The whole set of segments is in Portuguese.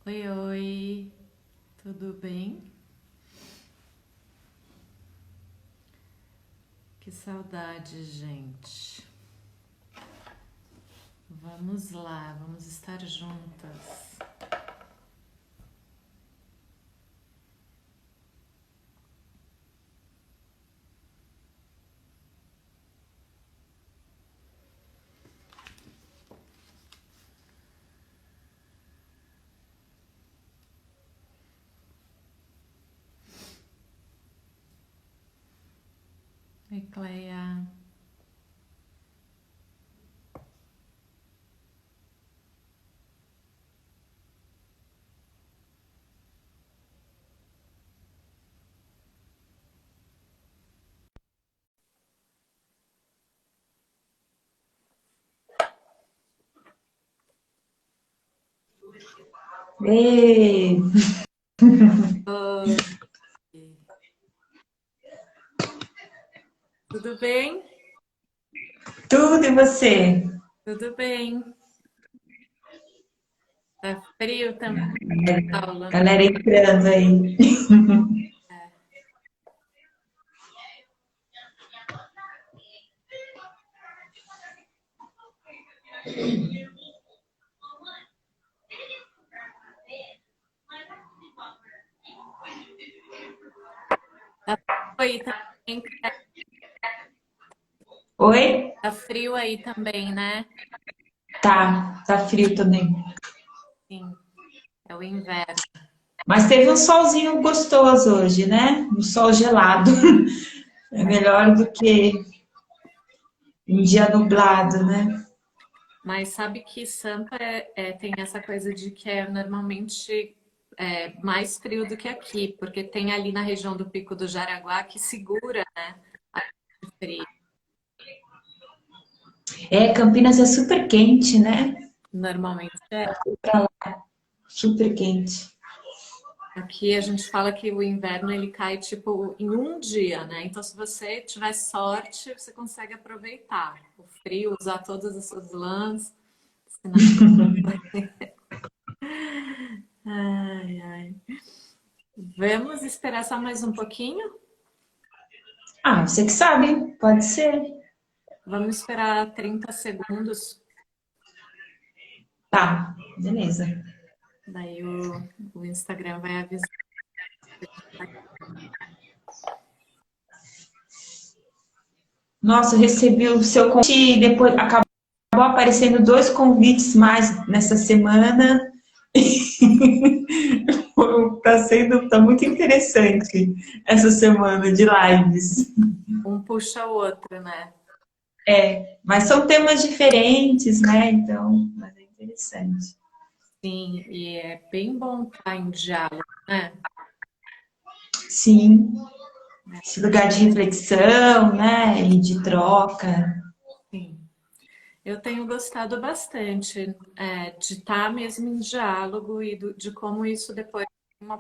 Oi, oi, tudo bem? Que saudade, gente. Vamos lá, vamos estar juntas. Oi, Cleia. Ei, Oi, tudo bem? tudo e você? Tudo bem. Tá frio também, Paula? Galera entrando aí. Tá frio aí também, Oi? tá frio aí também, né? Tá frio também. Sim, é o inverno. Mas teve um solzinho gostoso hoje, né? Um sol gelado. É melhor do que um dia nublado, né? Mas sabe que Sampa tem essa coisa de que é normalmente mais frio do que aqui, porque tem ali na região do Pico do Jaraguá que segura, né, a frio. É, Campinas é super quente, né? Normalmente é. Pra lá, super quente. Aqui a gente fala que o inverno ele cai tipo em um dia, né? Então se você tiver sorte, você consegue aproveitar o frio, usar todas as suas lãs. Senão... Ai, ai. Vamos esperar só mais um pouquinho? Ah, você que sabe, pode ser. Vamos esperar 30 segundos. Tá, beleza. Daí o Instagram vai avisar. Nossa, eu recebi o seu convite e depois acabou aparecendo dois convites mais nessa semana. Tá muito interessante essa semana de lives. Um puxa o outro, né? Mas são temas diferentes, né? Então, mas é interessante. Sim, e é bem bom estar em diálogo, né? Sim, esse lugar de reflexão, né? E de troca. Sim. Eu tenho gostado bastante de estar mesmo em diálogo e de como isso depois tem uma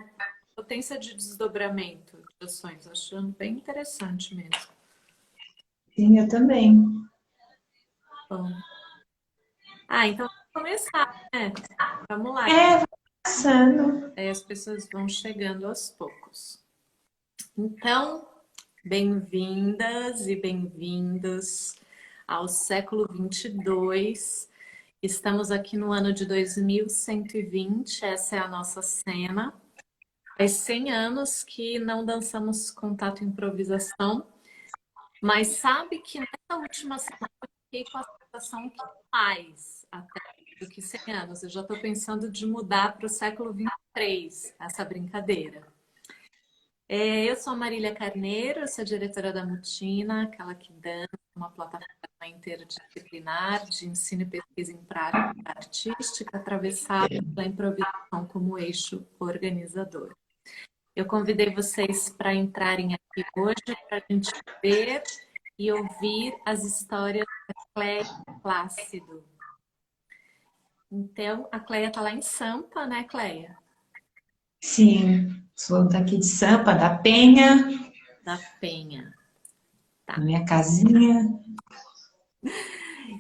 potência de desdobramento de ações. Achando bem interessante mesmo. Sim, eu também. Bom. Então vamos começar, né? Vamos lá. É, vai passando. Aí as pessoas vão chegando aos poucos. Então, bem-vindas e bem-vindos ao século 22. Estamos aqui no ano de 2120, essa é a nossa cena. Faz 100 anos que não dançamos contato e improvisação, mas sabe que nessa última semana eu fiquei com a sensação que mais até do que 100 anos. Eu já estou pensando de mudar para o século 23, essa brincadeira. Eu sou a Marília Carneiro, eu sou diretora da Mutina, aquela que dança, uma plataforma interdisciplinar de ensino e pesquisa em prática artística, atravessada pela improvisação como eixo organizador. Eu convidei vocês para entrarem aqui hoje para a gente ver e ouvir as histórias da Cléia Plácido. Então, a Cléia está lá em Sampa, né, Cléia? Sim, sou daqui de Sampa, da Penha, Da Penha. na Tá. minha casinha.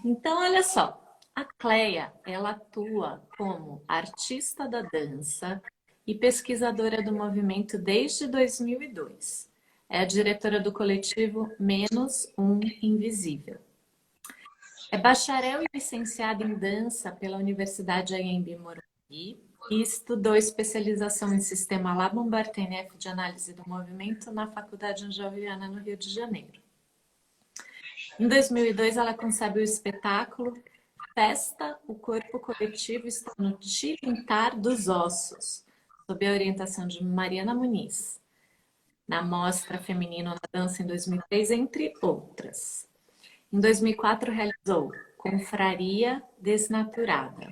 Então, olha só. A Cleia, ela atua como artista da dança e pesquisadora do movimento desde 2002. É a diretora do coletivo Menos um Invisível. É bacharel e licenciada em dança pela Universidade Anhembi Morumbi e estudou especialização em sistema Labumbar-TNF de análise do movimento na Faculdade Anjoviana, no Rio de Janeiro. Em 2002, ela concebe o espetáculo Festa, o Corpo Coletivo está no Tilintar dos Ossos, sob a orientação de Mariana Muniz, na Mostra Feminino na Dança em 2003, entre outras. Em 2004, realizou Confraria Desnaturada,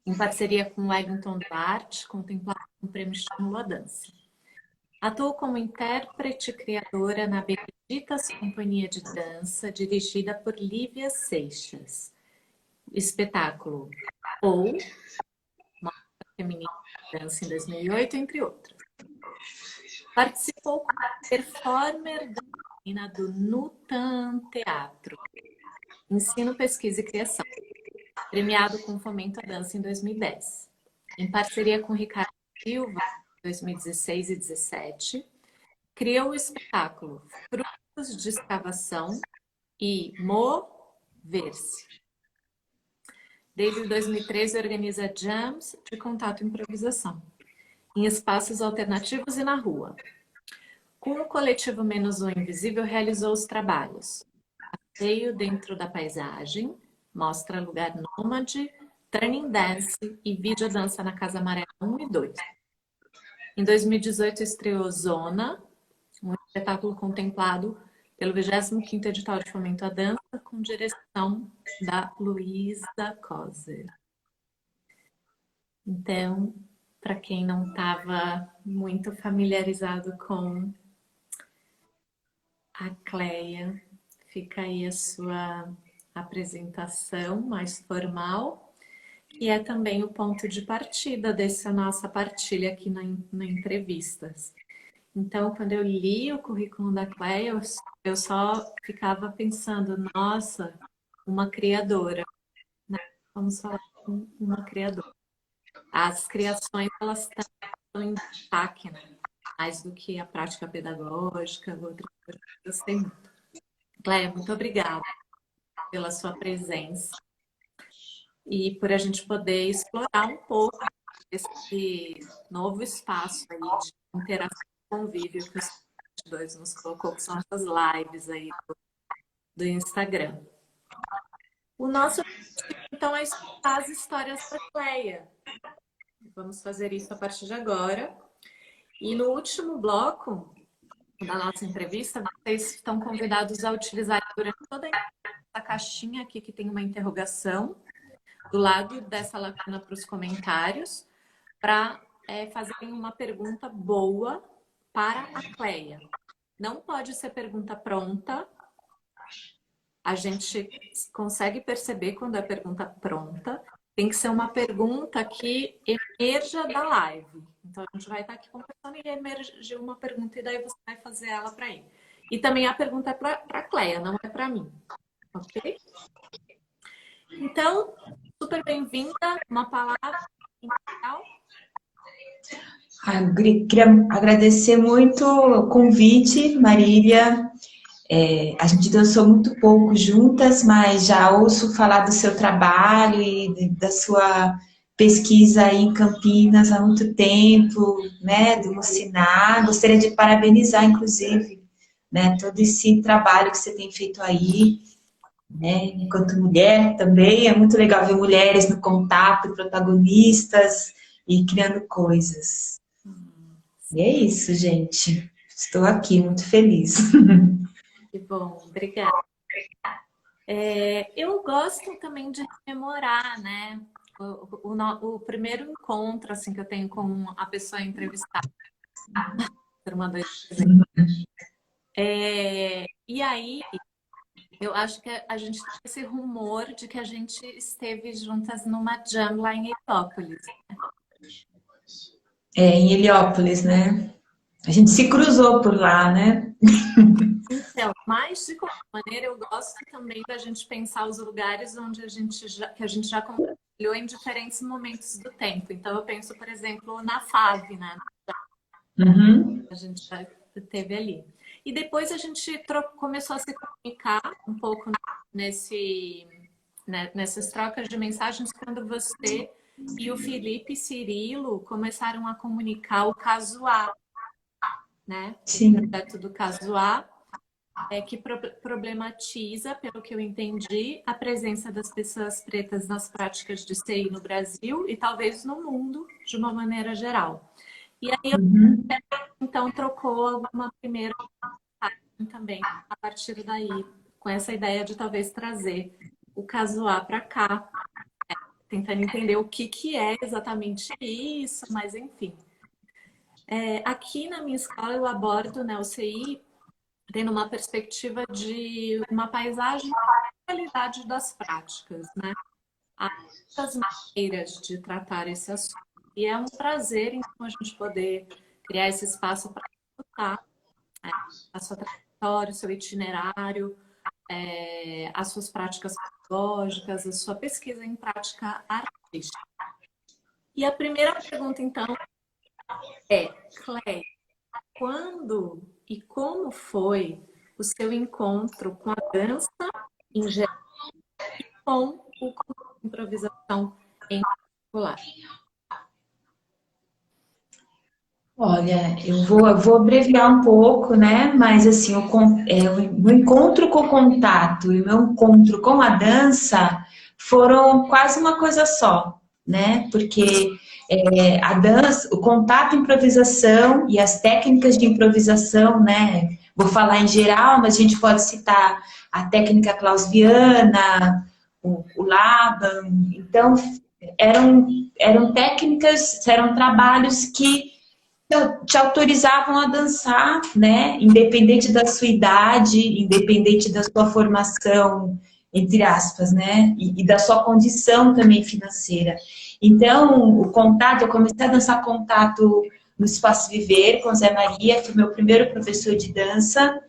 em parceria com Wellington Duarte, contemplado com o Prêmio Estímulo à Dança. Atuou como intérprete e criadora na Beneditas Companhia de Dança, dirigida por Lívia Seixas. Espetáculo Ou, Mostra Feminina de Dança em 2008, entre outras. Participou como performer da menina do Nutan Teatro, Ensino, Pesquisa e Criação, premiado com Fomento à Dança em 2010. Em parceria com Ricardo Silva, em 2016 e 2017, criou o espetáculo Frutos de Escavação e Mover-se. Desde 2013, organiza jams de contato e improvisação, em espaços alternativos e na rua. Com o coletivo Menos um Invisível, realizou os trabalhos Passeio Dentro da Paisagem, Mostra Lugar Nômade, Turning Dance e Videodança na Casa Amarela 1 e 2. Em 2018, estreou Zona, um espetáculo contemplado pelo 25º edital de Fomento à Dança, com direção da Luísa Coser. Então, para quem não estava muito familiarizado com a Cleia, fica aí a sua apresentação mais formal, e é também o ponto de partida dessa nossa partilha aqui na Entrevistas. Então, quando eu li o currículo da Cleia, eu só ficava pensando, nossa, uma criadora, né? Vamos falar com uma criadora. As criações, elas estão em destaque, né? Mais do que a prática pedagógica, outra coisa. Eu gostei muito. Cleia, muito obrigada pela sua presença e por a gente poder explorar um pouco esse novo espaço aí de interação e convívio que os dois nos colocou, que são essas lives aí do Instagram. O nosso objetivo, então, é escutar as histórias da Cleia. Vamos fazer isso a partir de agora. E no último bloco da nossa entrevista, vocês estão convidados a utilizar durante toda essa caixinha aqui que tem uma interrogação do lado dessa lacuna para os comentários, para fazerem uma pergunta boa para a Cleia. Não pode ser pergunta pronta. A gente consegue perceber quando é pergunta pronta. Tem que ser uma pergunta que emerja da live. Então, a gente vai estar aqui conversando e emerge uma pergunta e daí você vai fazer ela para ele. E também a pergunta é para a Cleia, não é para mim. Ok? Então, super bem-vinda. Uma palavra inicial. Eu queria agradecer muito o convite, Marília. A gente dançou muito pouco juntas, mas já ouço falar do seu trabalho e da sua pesquisa aí em Campinas há muito tempo, né, do Mociná. Gostaria de parabenizar, inclusive, né, todo esse trabalho que você tem feito aí, né, enquanto mulher também. É muito legal ver mulheres no contato, protagonistas e criando coisas. E é isso, gente. Estou aqui, muito feliz. Que bom, obrigada. Eu gosto também de rememorar, né? O primeiro encontro assim, que eu tenho com a pessoa entrevistada. E aí, eu acho que a gente tem esse rumor de que a gente esteve juntas numa jam lá em Heliópolis. Em Heliópolis, né? A gente se cruzou por lá, né? Então, mas de qualquer maneira, eu gosto também da gente pensar os lugares onde que a gente já compartilhou em diferentes momentos do tempo. Então, eu penso, por exemplo, na FAV, né? Uhum. A gente já teve ali. E depois a gente começou a se comunicar um pouco nessas trocas de mensagens quando você e o Felipe Cirilo começaram a comunicar o caso A, né? O Sim. projeto do caso A que problematiza, pelo que eu entendi, a presença das pessoas pretas nas práticas de CI no Brasil e talvez no mundo de uma maneira geral. E aí, Uhum. então, trocou uma primeira mensagem também, a partir daí, com essa ideia de talvez trazer o caso A para cá, tentando entender o que é exatamente isso, mas enfim. Aqui na minha escola eu abordo, né, o CI tendo uma perspectiva de uma paisagem e qualidade das práticas, né? Há muitas maneiras de tratar esse assunto. E é um prazer, então, a gente poder criar esse espaço para escutar a sua trajetória, o seu itinerário, as suas práticas pedagógicas, a sua pesquisa em prática artística. E a primeira pergunta, então, é, Cleia, quando e como foi o seu encontro com a dança em geral, com o conjunto de improvisação em particular? Olha, eu vou abreviar um pouco, né? Mas assim, o meu encontro com o contato e o meu encontro com a dança foram quase uma coisa só, né? Porque a dança, o contato, a improvisação e as técnicas de improvisação, né? Vou falar em geral, mas a gente pode citar a técnica clausiana, o Laban. Então, eram técnicas, eram trabalhos que te autorizavam a dançar, né? Independente da sua idade, independente da sua formação, entre aspas, né? E da sua condição também financeira. Então, o contato, eu comecei a dançar contato no Espaço Viver com Zé Maria, foi meu primeiro professor de dança,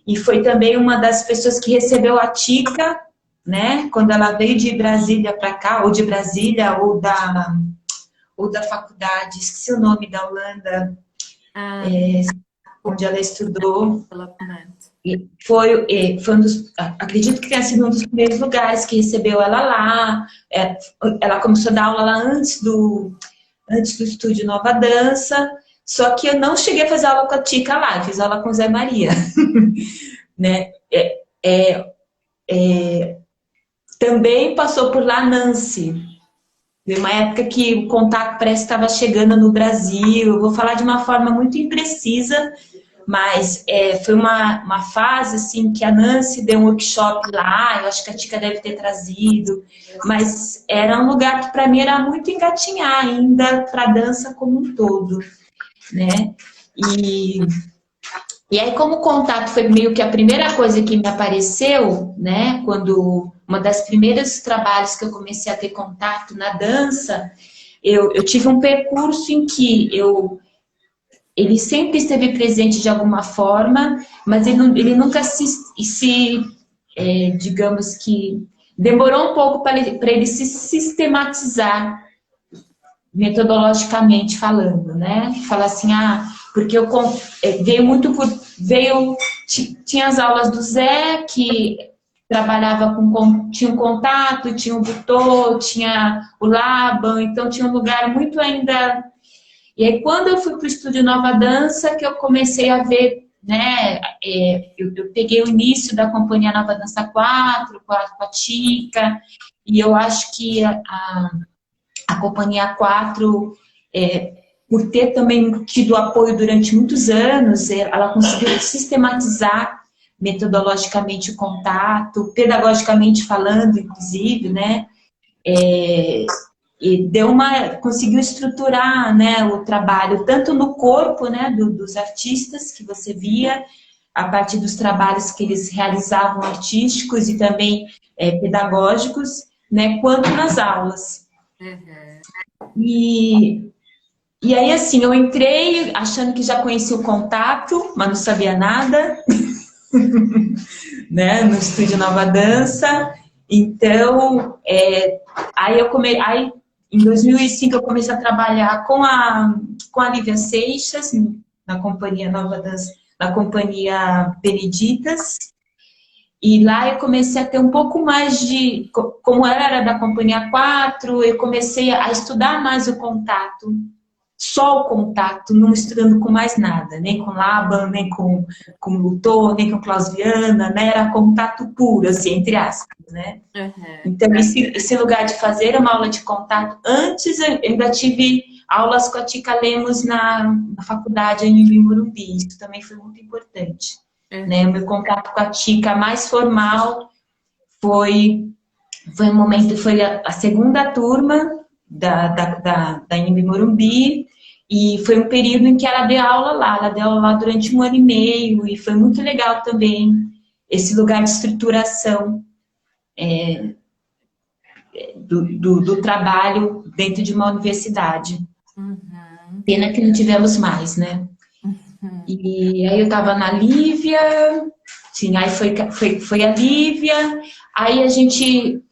e foi também uma das pessoas que recebeu a Tica, né? Quando ela veio de Brasília para cá, ou de Brasília, ou da faculdade, esqueci o nome da Holanda, Ah, onde ela estudou. development. E foi um dos, acredito que tenha sido um dos primeiros lugares que recebeu ela lá. Ela começou a dar aula lá antes do estúdio Nova Dança, só que eu não cheguei a fazer aula com a Tica lá, eu fiz aula com o Zé Maria, né? Também passou por lá Nancy. Foi uma época que o contato parece que estava chegando no Brasil. Eu vou falar de uma forma muito imprecisa, mas foi uma fase assim que a Nancy deu um workshop lá, eu acho que a Tica deve ter trazido, mas era um lugar que para mim era muito engatinhar ainda para a dança como um todo, né? E, e aí, como o contato foi meio que a primeira coisa que me apareceu, né? Quando uma das primeiros trabalhos que eu comecei a ter contato na dança, eu tive um percurso em que ele sempre esteve presente de alguma forma, mas ele nunca digamos que, demorou um pouco para ele se sistematizar metodologicamente falando, né? Falar assim, porque veio muito tinha as aulas do Zé, que trabalhava tinha um contato, tinha o Butô, tinha o Laban, então tinha um lugar muito ainda. E aí, quando eu fui para o Estúdio Nova Dança, que eu comecei a ver, né, eu peguei o início da Companhia Nova Dança 4 com a Tica, e eu acho que a Companhia 4, por ter também tido apoio durante muitos anos, ela conseguiu sistematizar metodologicamente o contato, pedagogicamente falando, inclusive, né, e conseguiu estruturar, né, o trabalho tanto no corpo, né, dos artistas que você via a partir dos trabalhos que eles realizavam artísticos e também pedagógicos, né, quanto nas aulas. Uhum. E E aí, assim, eu entrei achando que já conhecia o contato, mas não sabia nada, né, no Estúdio Nova Dança. Então, aí em 2005 eu comecei a trabalhar com a Lívia Seixas, na Companhia Nova Dança, na Companhia Beneditas. E lá eu comecei a ter um pouco mais de... Como ela era da Companhia 4, eu comecei a estudar mais o contato, só o contato, não estudando com mais nada, nem com Laban, nem com Luthor, nem com Klaus Viana, né? Era contato puro, assim, entre aspas, né? Uhum. Então, esse lugar de fazer uma aula de contato, antes eu ainda tive aulas com a Tica Lemos na faculdade em Morumbi, isso também foi muito importante. Né? O meu contato com a Tica mais formal foi um momento, foi a segunda turma da Anhembi Morumbi, e foi um período em que ela deu aula lá durante 1 ano e meio, e foi muito legal também esse lugar de estruturação do trabalho dentro de uma universidade. Uhum. Pena que não tivemos mais, né? Uhum. E aí eu estava na Lívia, sim, aí foi a Lívia, aí a gente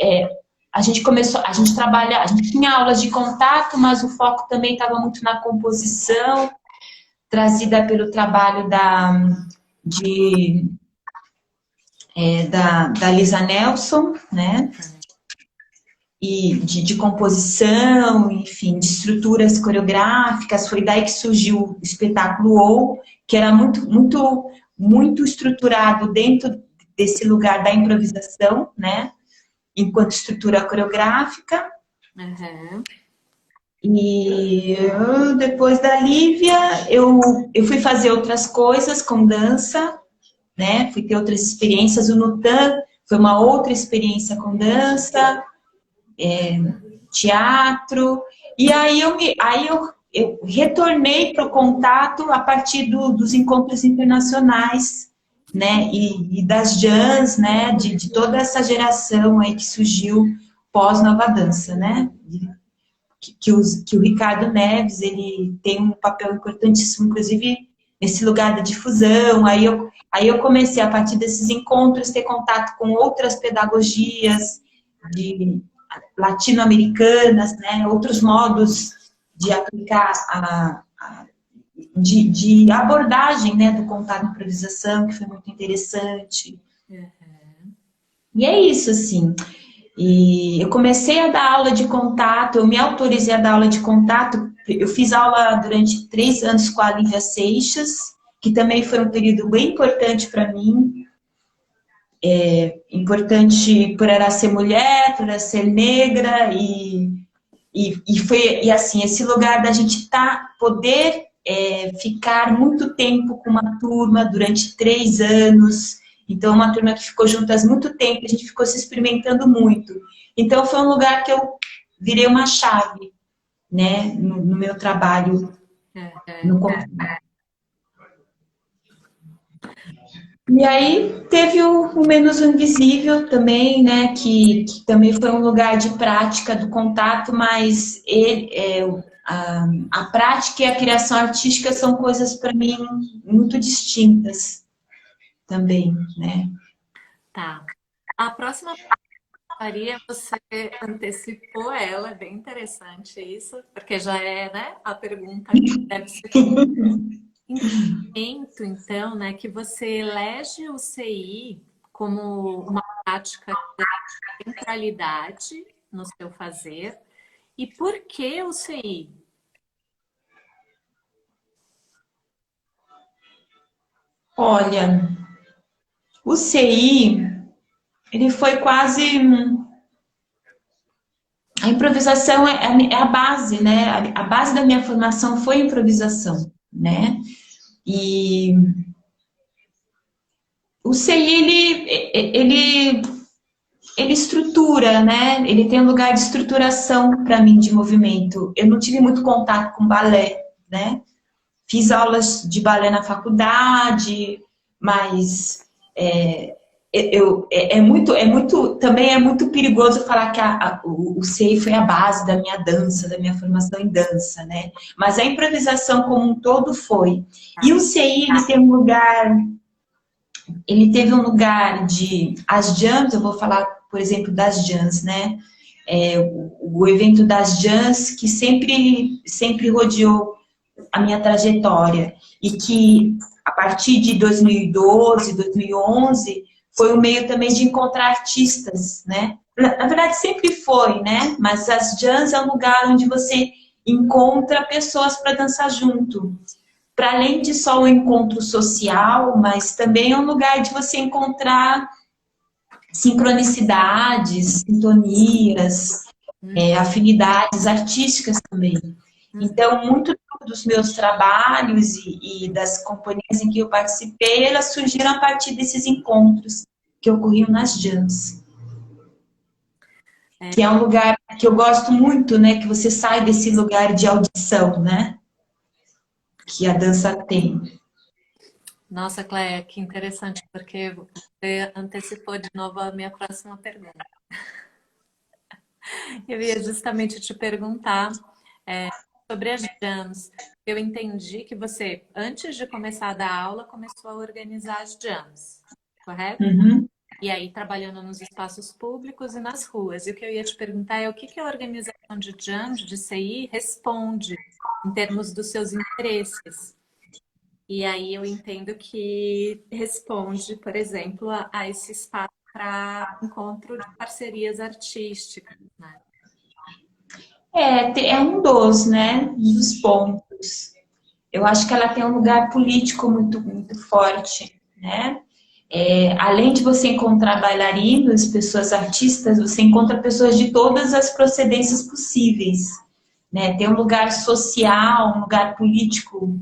começou, a gente tinha aulas de contato, mas o foco também estava muito na composição, trazida pelo trabalho da Lisa Nelson, né? E de composição, enfim, de estruturas coreográficas. Foi daí que surgiu o espetáculo OU, que era muito estruturado dentro desse lugar da improvisação, né? Enquanto estrutura coreográfica. Uhum. E depois da Lívia, eu fui fazer outras coisas com dança, né? Fui ter outras experiências. O Nutan foi uma outra experiência com dança, teatro. E aí eu retornei para o contato a partir dos encontros internacionais, né? E das jams, né? De toda essa geração aí que surgiu pós-Nova Dança, né? Que o Ricardo Neves, ele tem um papel importantíssimo, inclusive, nesse lugar da difusão. Aí eu comecei, a partir desses encontros, ter contato com outras pedagogias latino-americanas, né? Outros modos de aplicar de abordagem, né? Do contato em improvisação, que foi muito interessante. Uhum. E é isso, assim. E eu comecei a dar aula de contato, eu me autorizei a dar aula de contato, eu fiz aula durante 3 anos com a Lívia Seixas, que também foi um período bem importante para mim, importante por ela ser mulher, por ela ser negra, e assim, esse lugar da gente poder ficar muito tempo com uma turma durante 3 anos. Então, uma turma que ficou juntas muito tempo, a gente ficou se experimentando muito. Então, foi um lugar que eu virei uma chave, né, no meu trabalho. E aí, teve o Menos Invisível também, né, que também foi um lugar de prática do contato, mas a prática e a criação artística são coisas, para mim, muito distintas também, né. Tá. A próxima Maria, você antecipou ela, é bem interessante isso, porque já é, né, a pergunta que deve ser em que momento, então, né, que você elege o CI como uma prática de centralidade no seu fazer e por que o CI? Olha, o CI, ele foi quase... A improvisação é a base, né? A base da minha formação foi improvisação, né? E o CI, ele estrutura, né? Ele tem um lugar de estruturação para mim de movimento. Eu não tive muito contato com balé, né? Fiz aulas de balé na faculdade, mas também é muito perigoso falar que o CEI foi a base da minha dança, da minha formação em dança, né? Mas a improvisação como um todo foi. E o CEI, ele teve um lugar de... As jams, eu vou falar, por exemplo, das jams, né? O evento das jams que sempre rodeou a minha trajetória e que, a partir de 2012, 2011, foi um meio também de encontrar artistas, né? Na verdade, sempre foi, né? Mas as jams é um lugar onde você encontra pessoas para dançar junto. Para além de só o encontro social, mas também é um lugar de você encontrar sincronicidades, sintonias, afinidades artísticas também. Então, muito dos meus trabalhos e das companhias em que eu participei, elas surgiram a partir desses encontros que ocorriam nas jams. Que é um lugar que eu gosto muito, né? Que você sai desse lugar de audição, né? Que a dança tem. Nossa, Cléia, que interessante, porque você antecipou de novo a minha próxima pergunta. Eu ia justamente te perguntar sobre as jams. Eu entendi que você, antes de começar a dar aula, começou a organizar as jams, correto? Uhum. E aí trabalhando nos espaços públicos e nas ruas. E o que eu ia te perguntar é o que a organização de jams, de CI, responde em termos dos seus interesses. E aí eu entendo que responde, por exemplo, a esse espaço para encontro de parcerias artísticas, né? É um dos, né? Dos pontos. Eu acho que ela tem um lugar político muito, muito forte, né? Além de você encontrar bailarinos, pessoas artistas, você encontra pessoas de todas as procedências possíveis, né? Tem um lugar social, um lugar político.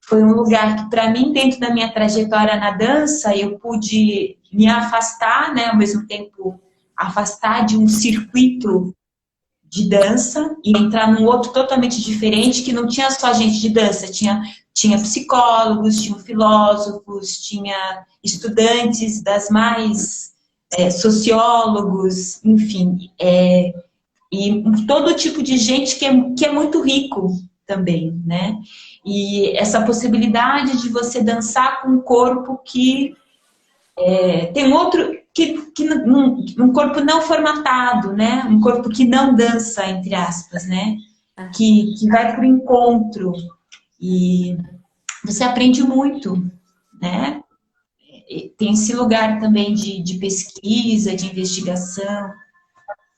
Foi um lugar que, para mim, dentro da minha trajetória na dança, eu pude me afastar, né? Ao mesmo tempo, afastar de um circuito de dança e entrar num outro totalmente diferente, que não tinha só gente de dança, tinha psicólogos, tinha filósofos, tinha estudantes das mais sociólogos, enfim, e todo tipo de gente que é muito rico também, né? E essa possibilidade de você dançar com um corpo que tem outro, um corpo não formatado, né? Um corpo que não dança, entre aspas, né? Que vai para o encontro. E você aprende muito, né? Tem esse lugar também de pesquisa, de investigação,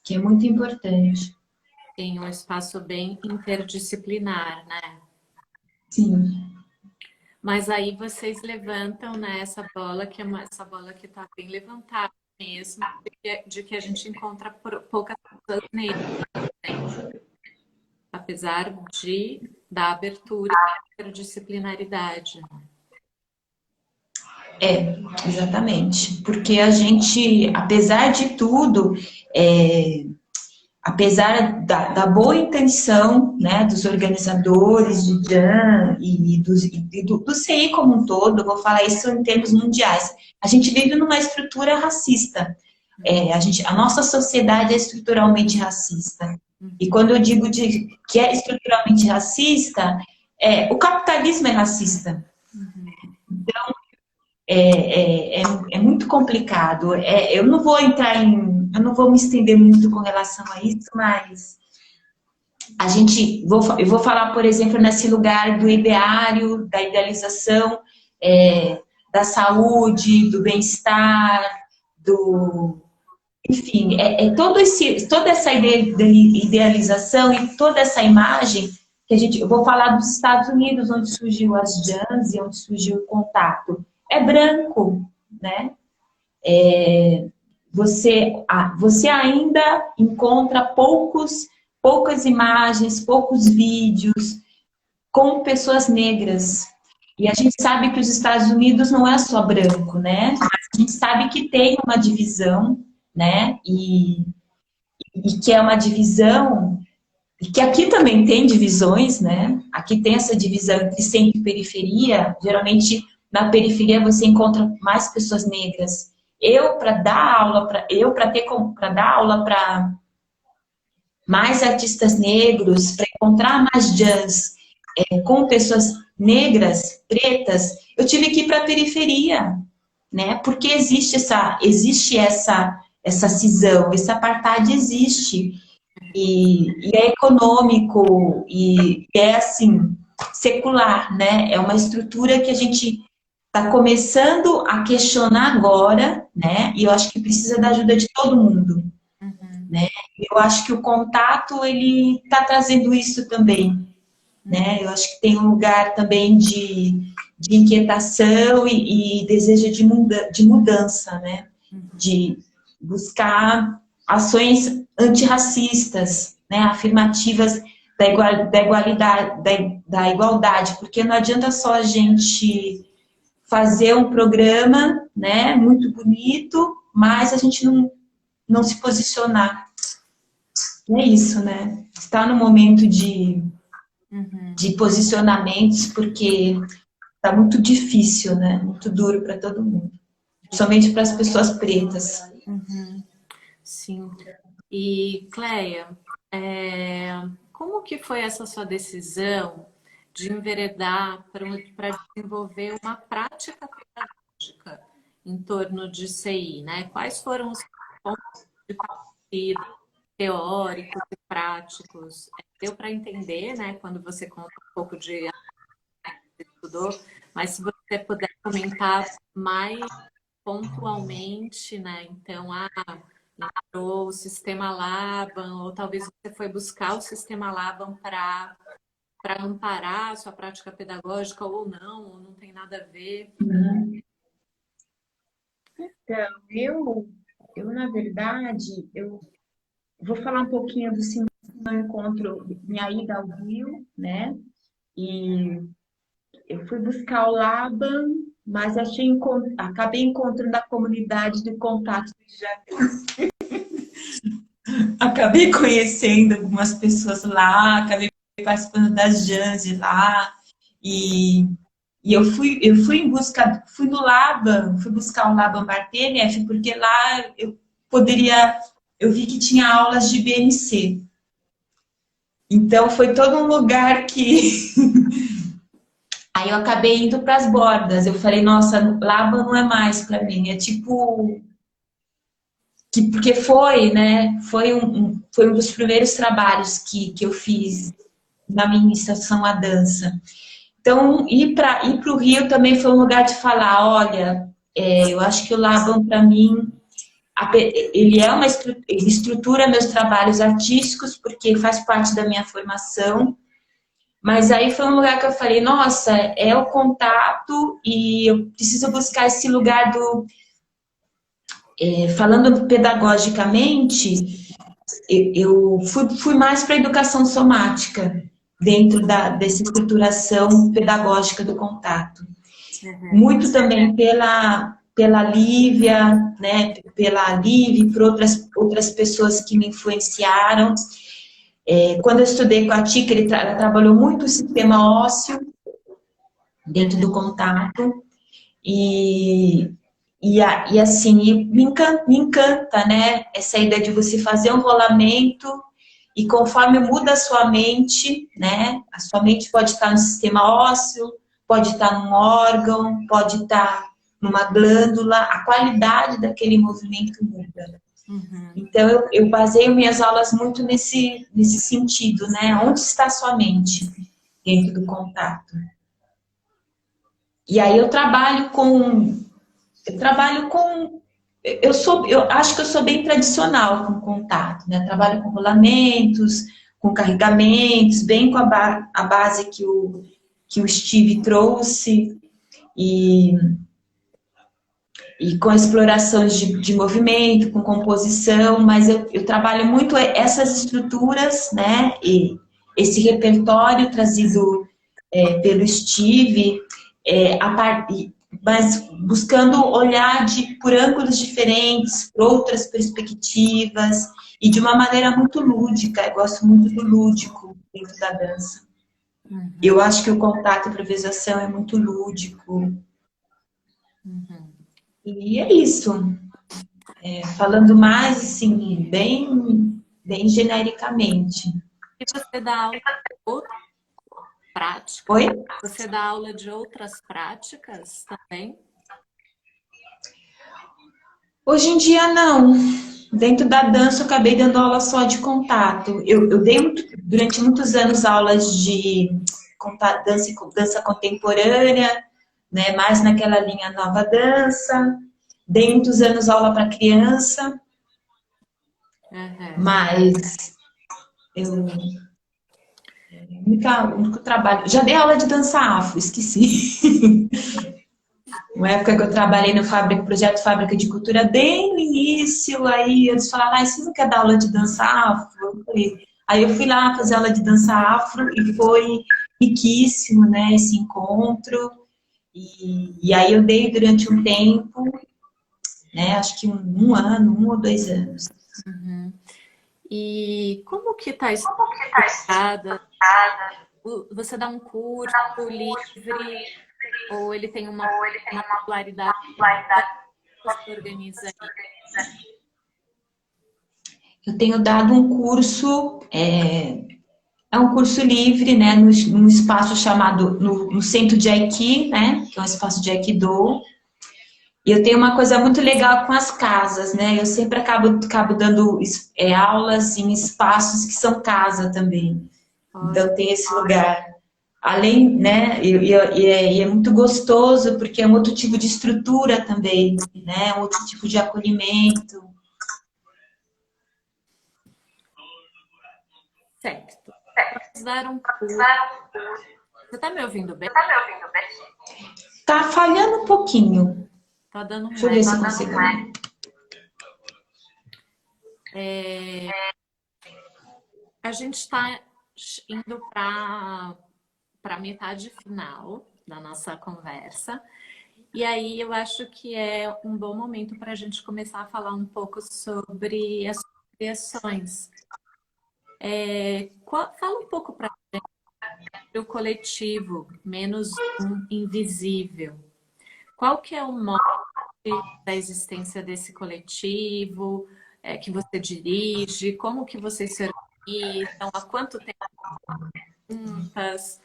que é muito importante. Tem um espaço bem interdisciplinar, né? Sim. Mas aí vocês levantam, né, essa bola, essa bola que está bem levantada mesmo, de que a gente encontra poucas pessoas negras, né? Apesar da abertura e da interdisciplinaridade. Exatamente. Porque a gente, apesar de tudo, apesar da boa intenção, né, dos organizadores de Jam e do CI como um todo, eu vou falar isso em termos mundiais, a gente vive numa estrutura racista. A nossa sociedade é estruturalmente racista. E quando eu digo que é estruturalmente racista, o capitalismo é racista. Então, é muito complicado. Eu não vou me estender muito com relação a isso, mas eu vou falar, por exemplo, nesse lugar do ideário, da idealização, da saúde, do bem-estar, enfim, toda essa idealização e toda essa imagem que eu vou falar dos Estados Unidos, onde surgiu as jams e onde surgiu o contato. É branco, né? Você ainda encontra poucas imagens, poucos vídeos com pessoas negras. E a gente sabe que os Estados Unidos não é só branco, né? Mas a gente sabe que tem uma divisão, né? E que é uma divisão, e que aqui também tem divisões, né? Aqui tem essa divisão entre centro e periferia. Geralmente na periferia você encontra mais pessoas negras. Eu, para dar aula, para dar aula para mais artistas negros, para encontrar mais jazz com pessoas negras, pretas, eu tive que ir para a periferia, né? Porque existe essa cisão, esse apartheid existe. E é econômico, e é assim, secular, né? É uma estrutura que a gente está começando a questionar agora, né? E eu acho que precisa da ajuda de todo mundo, né? Eu acho que o contato, ele está trazendo isso também, né? Eu acho que tem um lugar também de inquietação e desejo de mudança, né? De buscar ações antirracistas, né? Afirmativas da igualdade, porque não adianta só a gente fazer um programa, né, muito bonito, mas a gente não se posicionar. É isso, né? Está no momento de posicionamentos, porque está muito difícil, né? Muito duro para todo mundo. Somente para as pessoas pretas. Sim. E, Cleia, como que foi essa sua decisão de enveredar para desenvolver uma prática pedagógica em torno de CI, né? Quais foram os pontos de partida teóricos e práticos? Deu para entender, né? Quando você conta um pouco de que estudou, mas se você puder comentar mais pontualmente, né? Então, entrou o sistema Laban, ou talvez você foi buscar o sistema Laban para amparar a sua prática pedagógica ou não tem nada a ver. Então, na verdade, eu vou falar um pouquinho do meu encontro, minha ida ao Rio, né? E eu fui buscar o Laban, mas acabei encontrando a comunidade de contato de Janeiro. Acabei conhecendo algumas pessoas lá, acabei participando das jams lá, e eu fui em busca, fui no Laban, fui buscar o Laban Barthelemy, porque lá eu vi que tinha aulas de BMC. Então foi todo um lugar que aí eu acabei indo para as bordas. Eu falei, nossa, Laban não é mais para mim, é tipo porque foi, né? Foi um dos primeiros trabalhos que eu fiz na minha iniciação à dança. Então, ir para o Rio também foi um lugar de falar, olha, eu acho que o Laban, para mim, ele estrutura meus trabalhos artísticos, porque faz parte da minha formação, mas aí foi um lugar que eu falei, nossa, é o contato e eu preciso buscar esse lugar falando pedagogicamente, eu fui mais para a educação somática, dentro dessa estruturação pedagógica do contato. Muito também pela Lívia, né, pela Lívia e por outras pessoas que me influenciaram. Quando eu estudei com a Tica, ela trabalhou muito o sistema ósseo dentro do contato, e assim, me encanta, né, essa ideia de você fazer um rolamento e conforme muda a sua mente, né, a sua mente pode estar no sistema ósseo, pode estar num órgão, pode estar numa glândula, a qualidade daquele movimento muda. Então, eu baseio minhas aulas muito nesse sentido, né, onde está a sua mente dentro do contato. E aí eu trabalho com eu acho que eu sou bem tradicional com contato, né? Trabalho com rolamentos, com carregamentos, bem com a base que o Steve trouxe e com explorações de movimento, com composição, mas eu trabalho muito essas estruturas, né? E esse repertório trazido pelo Steve, mas buscando olhar por ângulos diferentes, por outras perspectivas, e de uma maneira muito lúdica. Eu gosto muito do lúdico dentro da dança. Eu acho que o contato e a improvisação é muito lúdico. Uhum. E é isso. Falando mais, assim, bem genericamente. E você dá aula de outra prática? Oi? Você dá aula de outras práticas também? Hoje em dia, não. Dentro da dança, eu acabei dando aula só de contato. Eu dei durante muitos anos aulas de dança contemporânea, né? Mais naquela linha nova dança. Dei muitos anos aula para criança, Uhum. mas eu o único trabalho. Já dei aula de dança afro, esqueci. Uma época que eu trabalhei no projeto Fábrica de Cultura, bem no início, aí eles falaram, você não quer dar aula de dança afro? Aí eu fui lá fazer aula de dança afro e foi riquíssimo, né, esse encontro. E aí eu dei durante um tempo, né, acho que um ano, 1 ou 2 anos. Uhum. E como que está estruturada? Você dá um curso livre ou ele tem uma popularidade? Como você organiza aí? Eu tenho dado um curso, é um curso livre, né, num espaço chamado, no Centro de Aiki, né, que é um espaço de Aikido. E eu tenho uma coisa muito legal com as casas, né, eu sempre acabo dando aulas em espaços que são casa também. Olha, Então tem esse lugar. Além, né, e é muito gostoso, porque é um outro tipo de estrutura também, né, um outro tipo de acolhimento. certo. Vamos dar um curso. Você está me ouvindo bem? Tá falhando um pouquinho. Tá dando um Deixa eu ver se eu eco. consigo. A gente está indo para a metade final da nossa conversa. E aí eu acho que é um bom momento para a gente começar a falar um pouco sobre as criações. Fala um pouco para o coletivo, menos um invisível. Qual que é o mote da existência desse coletivo que você dirige? Como que vocês se organizam? Há quanto tempo juntas?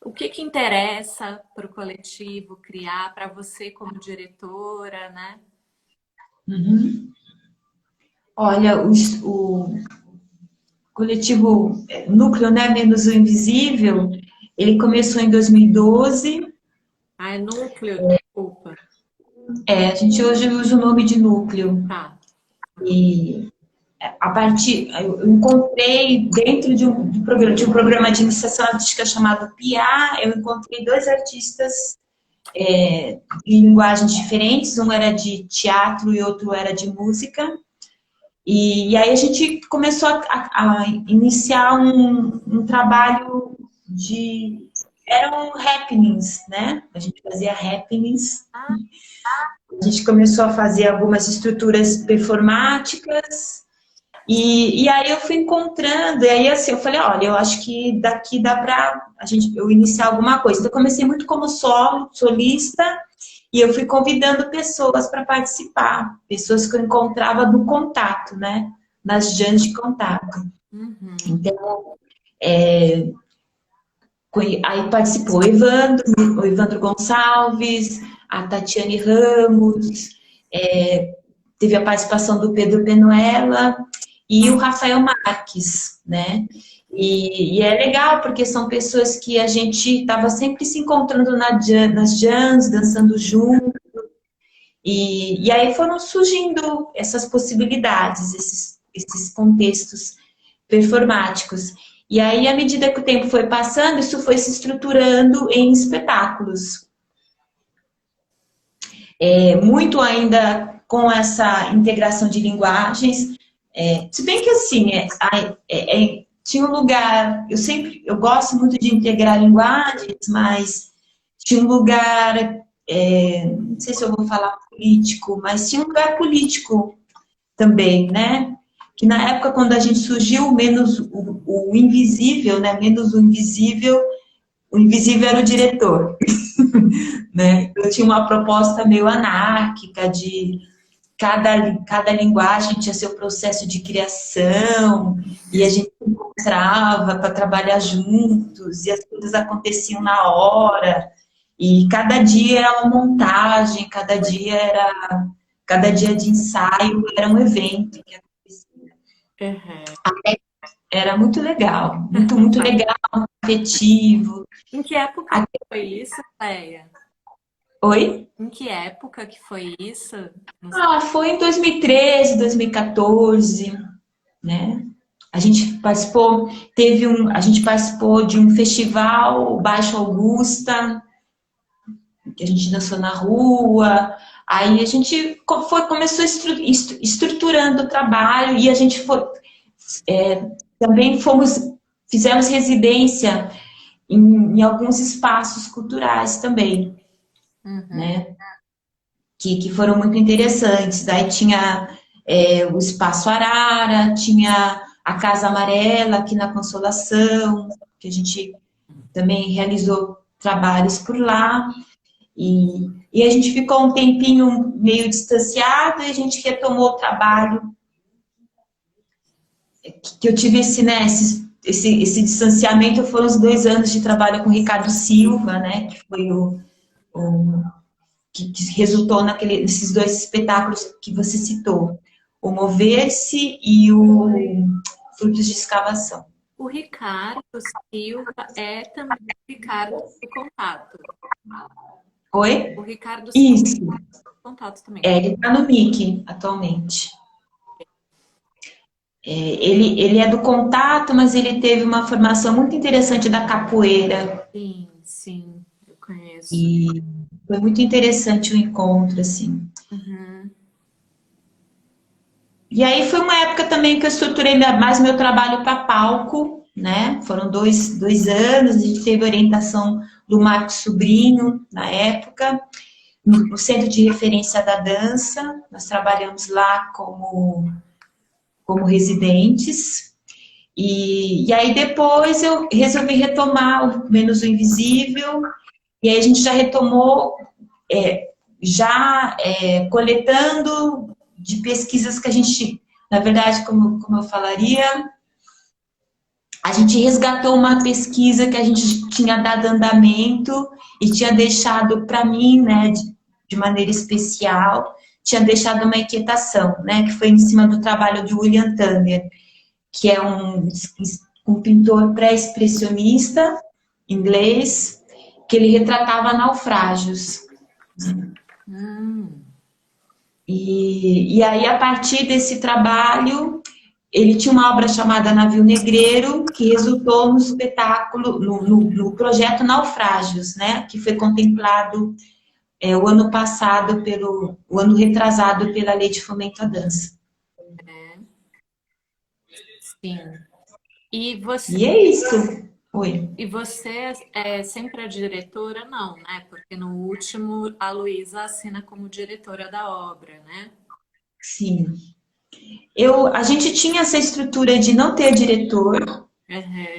O que que interessa para o coletivo criar, para você como diretora, né? Uhum. Olha, o coletivo Núcleo, né, Menos o Invisível, ele começou em 2012. Ah, é núcleo, desculpa. A gente hoje usa o nome de Núcleo. Tá. E eu encontrei dentro de um programa de iniciação artística chamado PIA, eu encontrei 2 artistas de linguagens diferentes, um era de teatro e outro era de música. E aí a gente começou a iniciar um trabalho de... Eram happenings, né? A gente fazia happenings. Ah, A gente começou a fazer algumas estruturas performáticas. E aí eu fui encontrando, e aí assim, eu falei, olha, eu acho que daqui dá pra eu iniciar alguma coisa. Então eu comecei muito como solista, e eu fui convidando pessoas para participar, pessoas que eu encontrava no contato, né? Nas jams de contato. uhum. Então, aí participou o Evandro Gonçalves, a Tatiane Ramos, teve a participação do Pedro Penuela e o Rafael Marques, né? E é legal porque são pessoas que a gente estava sempre se encontrando nas jams, dançando junto. E aí foram surgindo essas possibilidades, esses contextos performáticos. E aí, à medida que o tempo foi passando, isso foi se estruturando em espetáculos. Muito ainda com essa integração de linguagens. Se bem que assim, tinha um lugar, eu gosto muito de integrar linguagens, mas tinha um lugar, não sei se eu vou falar político, mas tinha um lugar político também, né? Que na época, quando a gente surgiu, menos o invisível, né? Menos o invisível era o diretor. né? Eu tinha uma proposta meio anárquica de cada linguagem tinha seu processo de criação e a gente se encontrava para trabalhar juntos e as coisas aconteciam na hora e cada dia era uma montagem, cada dia de ensaio era um evento que acontecia. Uhum. Era muito legal, muito legal, afetivo. Em que época que foi isso, Leia? Oi? Em que época que foi isso? Foi em 2013, 2014, né? A gente participou, a gente participou de um festival, o Baixo Augusta, que a gente dançou na rua. Aí a gente começou estruturando o trabalho e a gente também fizemos residência em alguns espaços culturais também, né? Que foram muito interessantes. Daí tinha o Espaço Arara, tinha a Casa Amarela aqui na Consolação, que a gente também realizou trabalhos por lá. E a gente ficou um tempinho meio distanciado e a gente retomou o trabalho. Que eu tive esse distanciamento foram os 2 anos de trabalho com o Ricardo Silva, né? Que foi que resultou nesses 2 espetáculos que você citou, o Mover-se e o Frutos de Escavação. O Ricardo Silva é também o Ricardo do Contato. Oi? O Ricardo Silva Isso. do Contato também. Ele está no MIC atualmente. Ele é do Contato, mas ele teve uma formação muito interessante da capoeira. Sim, eu conheço. E foi muito interessante o encontro, assim. Uhum. E aí foi uma época também que eu estruturei mais meu trabalho para palco, né? Foram 2 anos, a gente teve orientação do Marcos Sobrinho, na época, no Centro de Referência da Dança. Nós trabalhamos lá como residentes. E aí depois eu resolvi retomar o Menos o Invisível, e aí a gente já retomou, coletando de pesquisas que a gente, na verdade, como eu falaria, a gente resgatou uma pesquisa que a gente tinha dado andamento e tinha deixado para mim, né, de maneira especial, tinha deixado uma inquietação, né, que foi em cima do trabalho de William Tanner, que é um pintor pré-expressionista inglês, que ele retratava naufrágios. E aí, a partir desse trabalho, ele tinha uma obra chamada Navio Negreiro, que resultou no espetáculo, no projeto Naufrágios, né? Que foi contemplado o ano passado, o ano retrasado pela Lei de Fomento à Dança. Sim. E você... E é isso. Oi. E você é sempre a diretora? Não, né? Porque no último a Luísa assina como diretora da obra, né? Sim. A gente tinha essa estrutura de não ter diretor,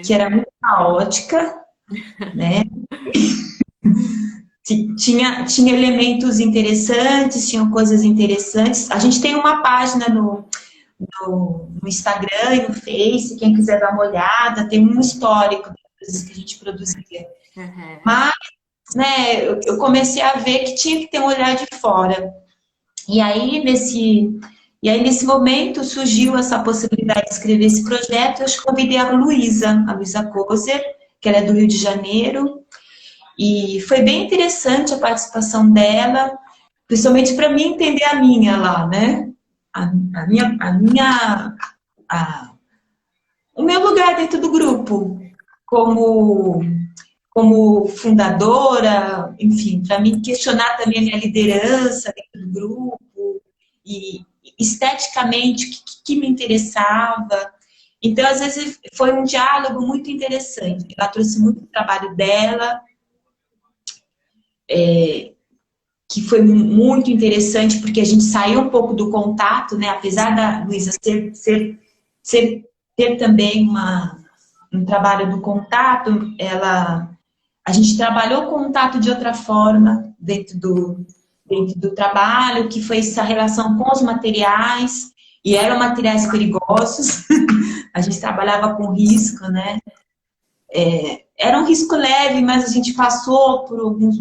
que era muito caótica, né? Tinha elementos interessantes, tinham coisas interessantes. A gente tem uma página no Instagram e no Face, quem quiser dar uma olhada, tem um histórico das coisas que a gente produzia. Mas, né, eu comecei a ver que tinha que ter um olhar de fora. E aí, nesse momento, surgiu essa possibilidade de escrever esse projeto. Eu convidei a Luísa Kozer, que ela é do Rio de Janeiro, e foi bem interessante a participação dela, principalmente para mim entender a minha lá, né? O meu lugar dentro do grupo, como fundadora, enfim, para mim questionar também a minha liderança dentro do grupo, e esteticamente, o que me interessava. Então, às vezes, foi um diálogo muito interessante. Ela trouxe muito o trabalho dela, que foi muito interessante, porque a gente saiu um pouco do contato, né? Apesar da Luísa ter também um trabalho do contato, ela A gente trabalhou o contato de outra forma dentro do trabalho, que foi essa relação com os materiais, e eram materiais perigosos. A gente trabalhava com risco, né? Era um risco leve, mas a gente passou por alguns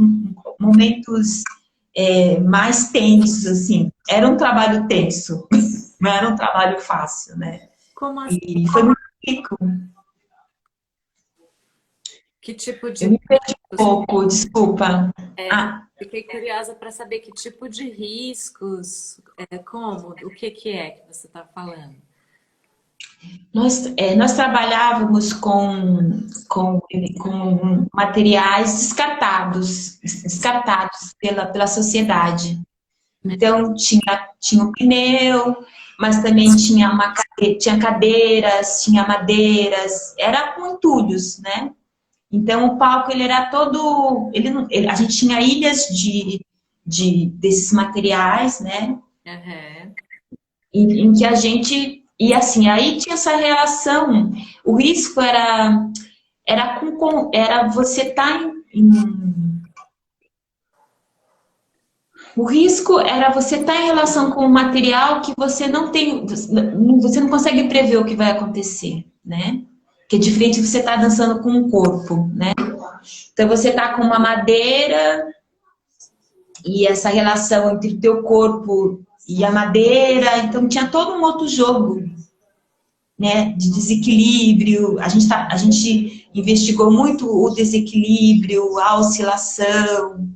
momentos mais tensos, assim. Era um trabalho tenso, não era um trabalho fácil, né? Como assim? E foi muito rico. Que tipo Eu de me perdi um riscos? pouco, desculpa. Ah, Fiquei curiosa para saber que tipo de riscos, como, o que é que você está falando? nós trabalhávamos com materiais descartados pela sociedade. Então, tinha o pneu, mas também tinha cadeiras, tinha madeiras, era com entulhos, né? Então, o palco, ele era todo... a gente tinha ilhas desses materiais, né? Aham. Em que a gente... E assim, aí tinha essa relação. O risco era você estar o risco era você estar em relação com um material que você você não consegue prever o que vai acontecer, né? Que é diferente de você estar dançando com um corpo, né? Então você está com uma madeira e essa relação entre o teu corpo e a madeira, então tinha todo um outro jogo, né? De desequilíbrio. A gente investigou muito o desequilíbrio, a oscilação,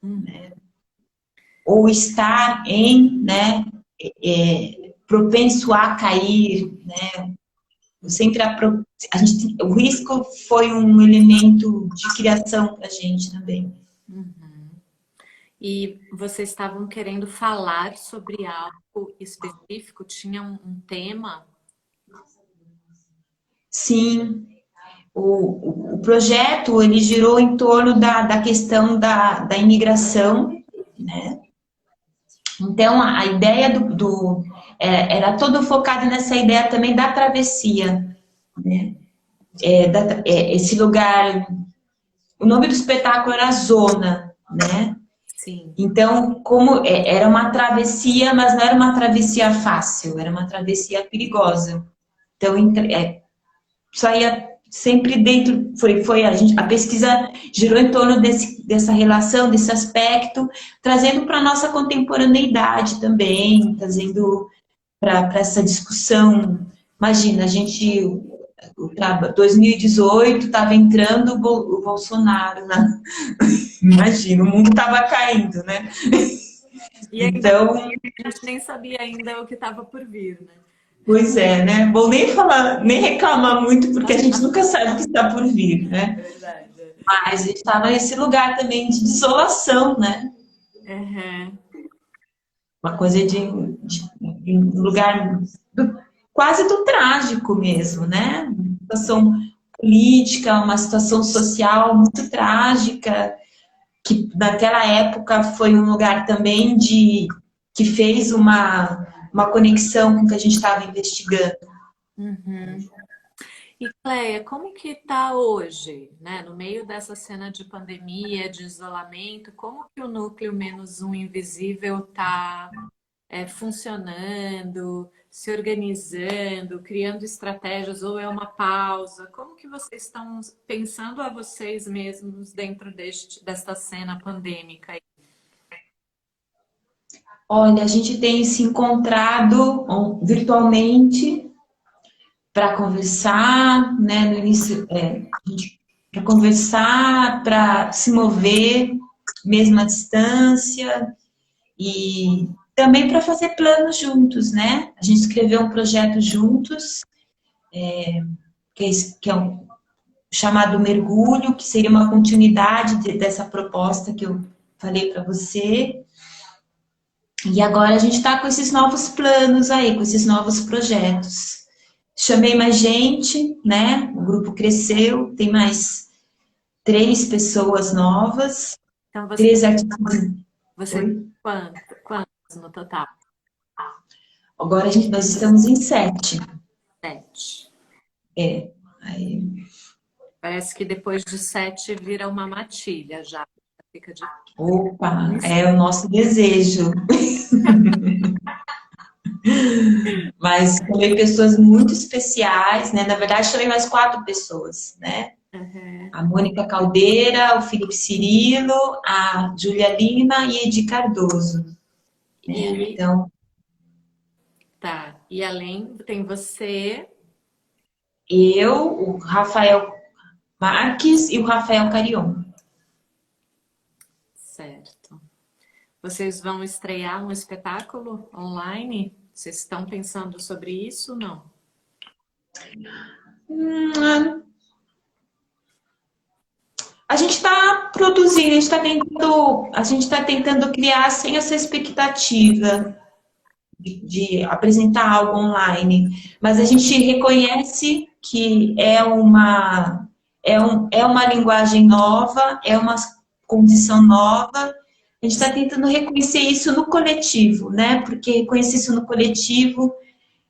Uhum. ou estar em, né, propenso a cair, né? Sempre o risco foi um elemento de criação para a gente também. Uhum. E vocês estavam querendo falar sobre algo específico? Tinha um tema? Sim, o projeto ele girou em torno da questão da imigração, né? Então a ideia era todo focado nessa ideia também da travessia, né? Esse lugar, o nome do espetáculo era Zona, né? Sim. Então, era uma travessia, mas não era uma travessia fácil, era uma travessia perigosa. Então, saía sempre dentro, a pesquisa girou em torno dessa relação, desse aspecto, trazendo para a nossa contemporaneidade também, trazendo para essa discussão. Imagina, 2018 estava entrando o Bolsonaro, né? Imagina, o mundo estava caindo, né? E ainda Então, a gente nem sabia ainda o que estava por vir, né? pois é, né? Vou nem falar, nem reclamar muito, porque a gente nunca sabe o que está por vir, É né? verdade. Mas a gente estava nesse lugar também de desolação, né? Uhum. Uma coisa de um lugar quase do trágico mesmo, né? Uma situação política, uma situação social muito trágica, que naquela época foi um lugar também que fez uma conexão com o que a gente estava investigando. Uhum. E Cleia, como que tá hoje, né? No meio dessa cena de pandemia, de isolamento, como que o núcleo menos um invisível tá funcionando, se organizando, criando estratégias, ou é uma pausa? Como que vocês estão pensando a vocês mesmos dentro desta cena pandêmica aí? Olha, a gente tem se encontrado virtualmente para conversar, né? No início, para conversar, para se mover, mesmo à distância, e também para fazer planos juntos, né? A gente escreveu um projeto juntos, que é um chamado Mergulho, que seria uma continuidade dessa proposta que eu falei para você. E agora a gente está com esses novos planos aí, com esses novos projetos. Chamei mais gente, né? O grupo cresceu, tem mais 3 pessoas novas, Então, você, 3 artistas. você Oi? quantos no total? Agora nós estamos em 7. 7. Aí, Parece que depois de 7 vira uma matilha já. Fica de... Opa, é o nosso desejo. Mas chamei pessoas muito especiais, né? Na verdade, chamei mais 4 pessoas, né? Uhum. A Mônica Caldeira, o Felipe Cirilo, a Júlia Lima e Edi Cardoso. Né? E Então, tá. E além tem você. eu, o Rafael Marques e o Rafael Carion. Certo. Vocês vão estrear um espetáculo online? Vocês estão pensando sobre isso? Não? Hum, a gente está produzindo, a gente está tentando criar sem essa expectativa de apresentar algo online, mas a gente reconhece que é uma linguagem nova, é uma condição nova. A gente está tentando reconhecer isso no coletivo, né? Porque reconhecer isso no coletivo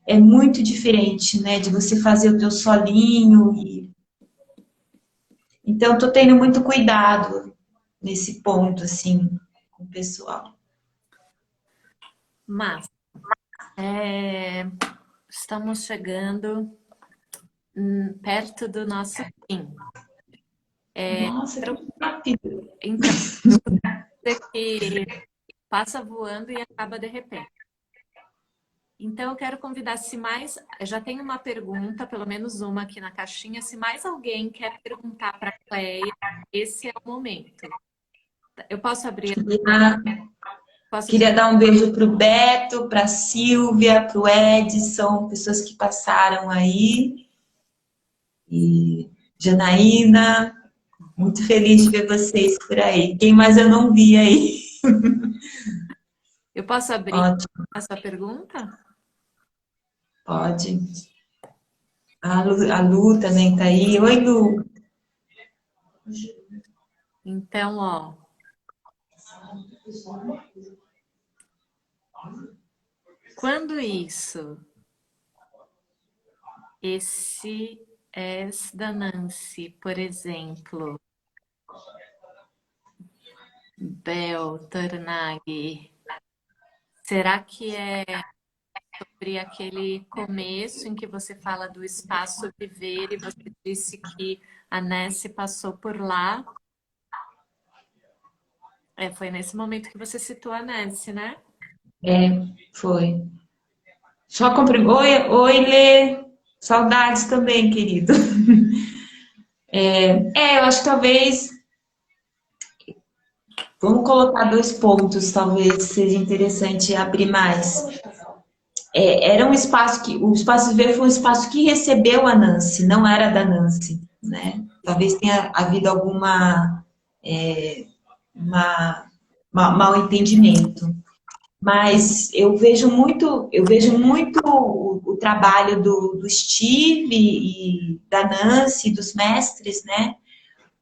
é muito diferente, né? De você fazer o teu solinho. Então, estou tendo muito cuidado nesse ponto, assim, com o pessoal. Mas estamos chegando perto do nosso fim. Nossa, que rápido! Então, é que passa voando e acaba de repente. Então, eu quero convidar, se mais. Eu já tenho uma pergunta, pelo menos uma aqui na caixinha. Se mais alguém quer perguntar para a Cleia, esse é o momento. Eu posso abrir? Posso Queria dizer? dar um beijo para o Beto, para a Silvia, para o Edson, pessoas que passaram aí. E Janaína, muito feliz de ver vocês por aí. Quem mais eu não vi aí? Eu posso abrir Ótimo, a sua pergunta? pode. A Lu também está aí. Oi, Lu. Então, ó. Quando isso? Esse da Nancy, por exemplo, Bel Tornaghi, será que é sobre aquele começo em que você fala do espaço viver e você disse que a Nancy passou por lá? Foi nesse momento que você citou a Nancy, né? Foi. Só cumprimento. Oi, Lê. Saudades também, querido. Eu acho que talvez. Vamos colocar 2 pontos, talvez seja interessante abrir mais. Era um espaço que. O espaço viver foi um espaço que recebeu a Nancy, não era da Nancy, né? Talvez tenha havido alguma. Uma, mal entendimento. Mas eu vejo muito o trabalho do Steve e da Nancy, dos mestres, né?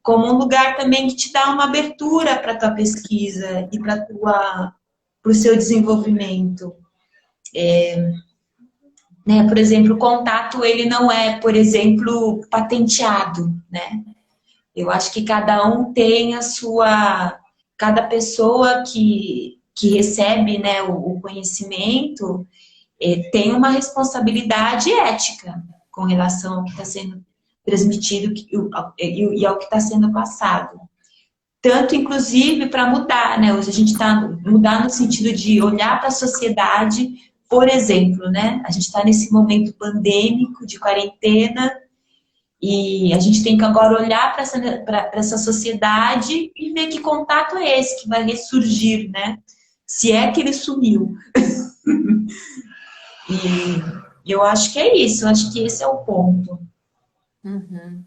Como um lugar também que te dá uma abertura para a tua pesquisa e para o seu desenvolvimento. Né? Por exemplo, o contato, ele não é, por exemplo, patenteado, né? Eu acho que cada um tem cada pessoa que recebe, né, o conhecimento, tem uma responsabilidade ética com relação ao que está sendo transmitido e ao que está sendo passado. Tanto, inclusive, para mudar, né? Hoje a gente está mudar no sentido de olhar para a sociedade, por exemplo, né? A gente está nesse momento pandêmico de quarentena e a gente tem que agora olhar para essa sociedade e ver que contato é esse que vai ressurgir, né? Se é que ele sumiu. E eu acho que é isso, eu acho que esse é o ponto. Uhum.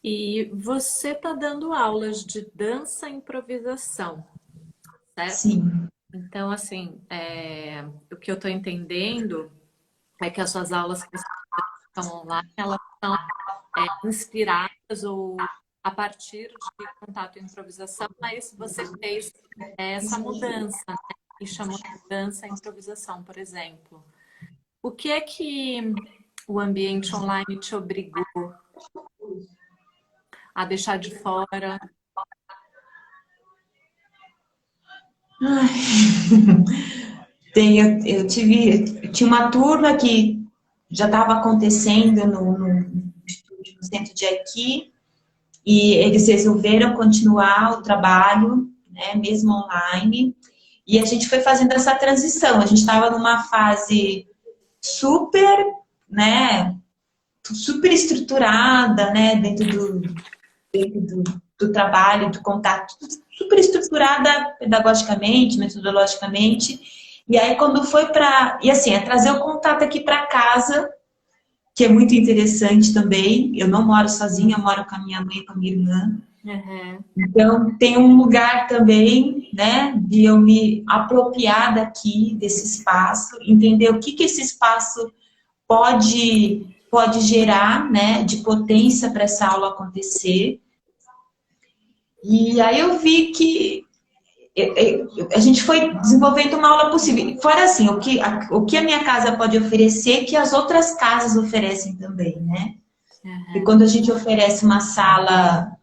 E você está dando aulas de dança e improvisação, certo? Sim, Então, assim, o que eu estou entendendo é que as suas aulas que você estão online, elas são inspiradas ou a partir de contato e improvisação, mas você fez essa mudança, né? E chamou de dança e improvisação, por exemplo. O que é que o ambiente online te obrigou a deixar de fora? Ai, eu tinha uma turma que já estava acontecendo no estúdio, no centro de Aikido, e eles resolveram continuar o trabalho, né, mesmo online, e a gente foi fazendo essa transição. A gente estava numa fase super, né, super estruturada, né, dentro do trabalho, do contato, super estruturada pedagogicamente, metodologicamente. E aí, quando foi para. E assim, é trazer o contato aqui para casa, que é muito interessante também. Eu não moro sozinha, eu moro com a minha mãe e com a minha irmã. Uhum. Então, tem um lugar também, né, de eu me apropriar daqui, desse espaço, entender o que esse espaço pode gerar, né, de potência para essa aula acontecer. E aí eu vi que a gente foi desenvolvendo uma aula possível. Fora assim, o que a minha casa pode oferecer, que as outras casas oferecem também, né? E Uhum. quando a gente oferece uma sala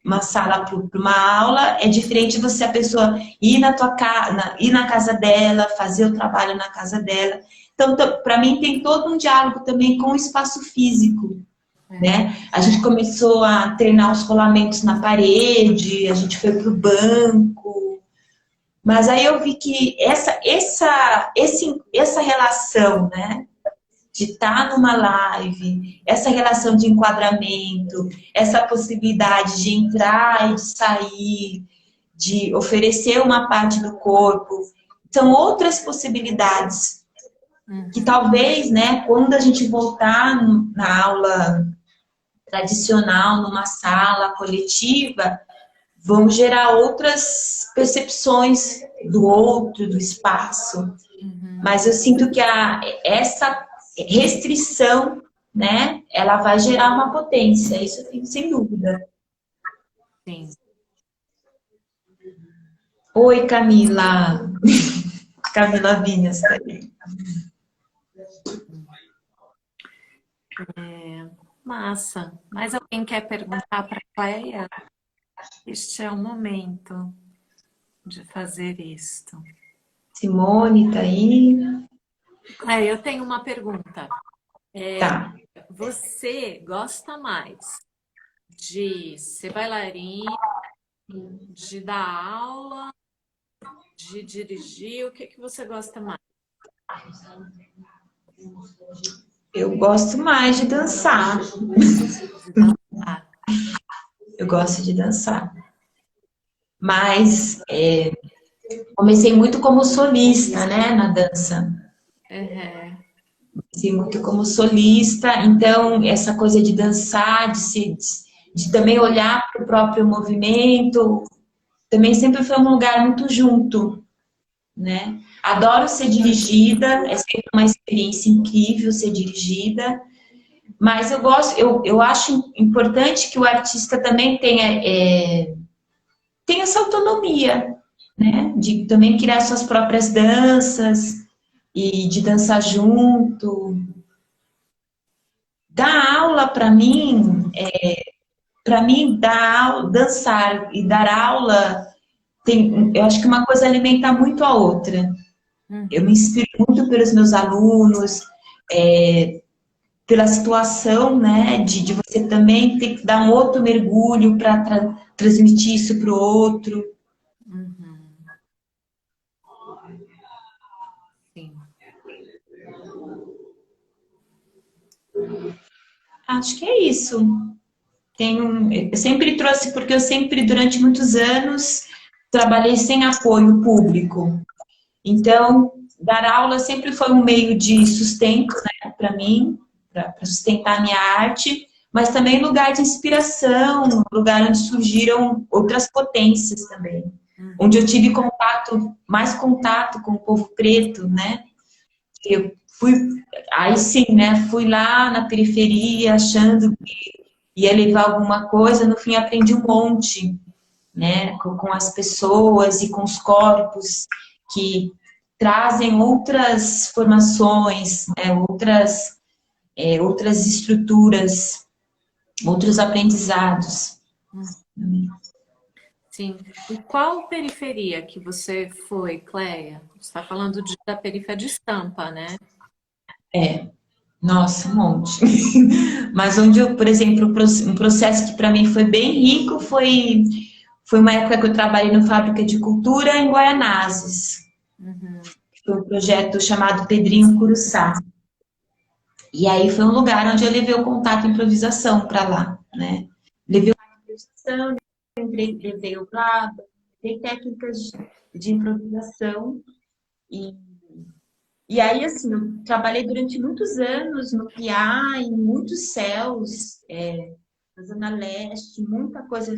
para uma aula, é diferente você, a pessoa, ir na tua casa, ir na casa dela, fazer o trabalho na casa dela. Então, para mim, tem todo um diálogo também com o espaço físico, né? A gente começou a treinar os rolamentos na parede, a gente foi para o banco, mas aí eu vi que essa relação, né, de estar numa live, essa relação de enquadramento, essa possibilidade de entrar e de sair, de oferecer uma parte do corpo, são outras possibilidades que Uhum. talvez, né, quando a gente voltar na aula tradicional, numa sala coletiva, vão gerar outras percepções do outro, do espaço. Uhum. Mas eu sinto que essa restrição, né, ela vai gerar uma potência, isso eu tenho sem dúvida. Sim. Oi, Camila. Camila Vinhas tá aí. Massa. Mais alguém quer perguntar para a Cleia? Este é o momento de fazer isto. Simone tá aí. Cleia, eu tenho uma pergunta. Tá. Você gosta mais de ser bailarina, de dar aula, de dirigir? O que você gosta mais? Eu gosto mais de dançar. De dançar? Eu gosto de dançar. Mas comecei muito como solista, né, na dança. Uhum. Comecei muito como solista, então essa coisa de dançar, de também olhar para o próprio movimento, também sempre foi um lugar muito junto, né? Adoro ser dirigida, é sempre uma experiência incrível ser dirigida, mas eu acho importante que o artista também tenha essa autonomia, né? De também criar suas próprias danças e de dançar junto. Dar aula dançar e dar aula, eu acho que uma coisa alimenta muito a outra. Eu me Uhum. inspiro muito pelos meus alunos, pela situação, né, de você também ter que dar um outro mergulho para transmitir isso para o outro. Uhum. Sim. Acho que é isso. Eu sempre trouxe, porque eu sempre, durante muitos anos, trabalhei sem apoio público. Então, dar aula sempre foi um meio de sustento, né, para mim, para sustentar a minha arte, mas também lugar de inspiração, lugar onde surgiram outras potências também, onde eu Uhum. tive mais contato com o povo preto, né? Eu fui, aí sim, né? Fui lá na periferia achando que ia levar alguma coisa, no fim aprendi um monte, né? Com as pessoas e com os corpos que trazem outras formações, né, outras estruturas. outros aprendizados. Sim. E qual periferia que você foi, Cleia? Você está falando da periferia de Estampa, né? É, nossa, um monte. Mas onde eu, por exemplo, um processo que para mim foi bem rico foi uma época que eu trabalhei no Fábrica de Cultura em Guaianazes. Uhum. Foi um projeto chamado Pedrinho Curuçá. E aí foi um lugar onde eu levei o contato improvisação para lá, né? Levei o contato improvisação, levei o lado, levei técnicas de improvisação e aí, assim, eu trabalhei durante muitos anos no PIA, em muitos céus, na Zona Leste, muita coisa